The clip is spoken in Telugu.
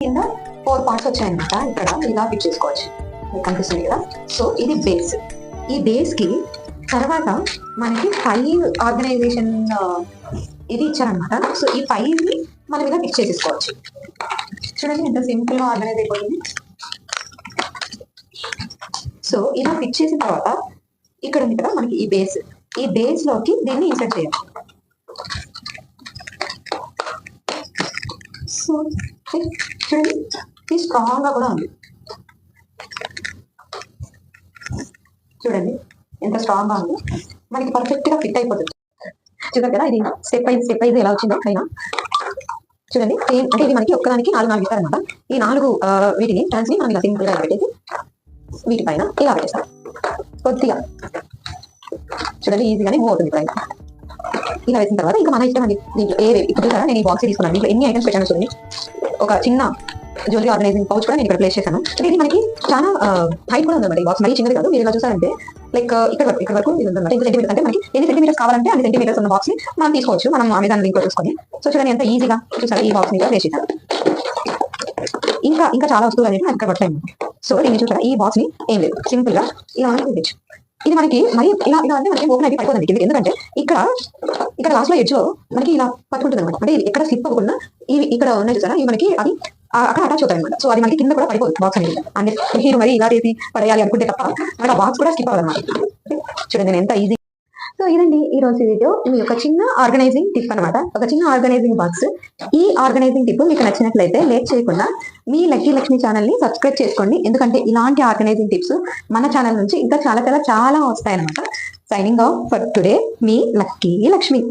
కింద 4 పార్ట్స్ వచ్చాయన్నమాట. ఇక్కడ ఇలా ఫిట్ చేసుకోవచ్చు, మీకు కనిపిస్తుంది కదా. సో ఇది బేస్. ఈ బేస్ కి తర్వాత మనకి 5 ఆర్గనైజేషన్ ఇది ఇచ్చారనమాట. సో ఈ 5 ని మనం ఇలా ఫిక్స్ చేసేసుకోవచ్చు. చూడండి ఎంత సింపుల్ గా ఆర్గనైజ్ అయిపోతుంది. సో ఇలా ఫిక్స్ చేసిన తర్వాత ఇక్కడ ఉంది కదా మనకి ఈ బేస్. ఈ బేస్ లోకి దీన్ని ఇన్సర్ట్ చేయాలి. సో చూడండి ఇది స్ట్రాంగ్ గా కూడా ఉంది. చూడండి ఎంత స్ట్రాంగ్ గా ఉంది, మనకి పర్ఫెక్ట్ గా ఫిట్ అయిపోతుంది. చూడండి కదా ఇది స్టెప్ వైజ్ ఎలా వచ్చిందో పైన. చూడండి సేమ్ అంటే ఇది మనకి ఒక్కదానికి 4 ఇస్తారనమాట. ఈ 4 వీటిని టర్న్స్ ని మనం ఇలా సింపుల్ గా పెట్టేసి వీటి పైన ఇలా పెట్టేస్తాం కొద్దిగా. చూడండి ఈజీగానే మూవ్ అవుతుంది. పైన ఇలా వేసిన తర్వాత ఇంకా మన ఇష్టం అండి. దీంట్లో ఇప్పుడు కదా నేను ఈ బాక్స్ తీసుకున్నాను. దీంట్లో ఎన్ని ఐటమ్స్ పెట్టాను చూడండి. ఒక చిన్న జ్యువెలరీ ఆర్గనైజింగ్ పౌచ్ కూడా నేను ఇక్కడ ప్లేస్ చేశాను. అంటే ఇది మనకి చాలా హైట్ కూడా ఉందన్నమాట. ఈ బాక్స్ మరీ చిన్నది కాదు. మీరు ఇలా చూసారంటే లైక్ ఇక్కడ వరకు ఇది ఉందన్నమాట. ఇంత సెంటీమీటర్స్ అంటే మనకి ఎన్ని సెంటీమీటర్స్ కావాలంటే అన్ని సెంటీమీటర్స్ ఉన్న బాక్స్ ని మనం తీసుకోవచ్చు. మనం అమెజాన్ లింక్ లో చూసుకొని. సో చూడండి ఎంత ఈజీగా చూసారా ఈ బాక్స్ ని ప్లేస్ చేశాను. ఇంకా చాలా వస్తువులు అనేవి నాకు ఇక్కడ పడతాయి. సో దీన్ని చూసారా ఈ బాక్స్ ని ఏం లేదు సింపుల్ గా ఇలా తీయచ్చు. ఇది మనకి మరి ఇలా అంటే మనకి ఓపెన్ అయితే పడిపోతుంది. ఎందుకంటే ఇక్కడ లాస్ట్ లో ఎడ్జ్ లో మనకి ఇలా పట్టుకుంటుంది అనమాట. అంటే ఎక్కడ స్లిప్ అవ్వకుండా ఇవి ఇక్కడ ఉన్నాయి చూసారా ఇవి మనకి అది అక్కడ అటాచ్ అవుతాయి అనమాట. సో అది మనకి కింద కూడా పడిపోతుంది బాక్స్ అనేది. అంటే మీరు మరి ఇలా చేసి పడేయాలి అనుకుంటే తప్ప మనకి ఆ బాక్స్ కూడా స్కిప్ అవ్వదన్నమాట. చూడండి నేను ఎంత ఈజీ. సో ఇదండి ఈ రోజు వీడియో. మీ ఒక చిన్న ఆర్గనైజింగ్ టిప్ అనమాట. ఒక చిన్న ఆర్గనైజింగ్ బాక్స్. ఈ ఆర్గనైజింగ్ టిప్ మీకు నచ్చినట్లయితే లేట్ చేయకుండా మీ లక్కీ లక్ష్మి ఛానల్ ని సబ్స్క్రైబ్ చేసుకోండి. ఎందుకంటే ఇలాంటి ఆర్గనైజింగ్ టిప్స్ మన ఛానల్ నుంచి ఇంకా చాలా వస్తాయన్నమాట. Signing off for today, me lucky Lakshmi.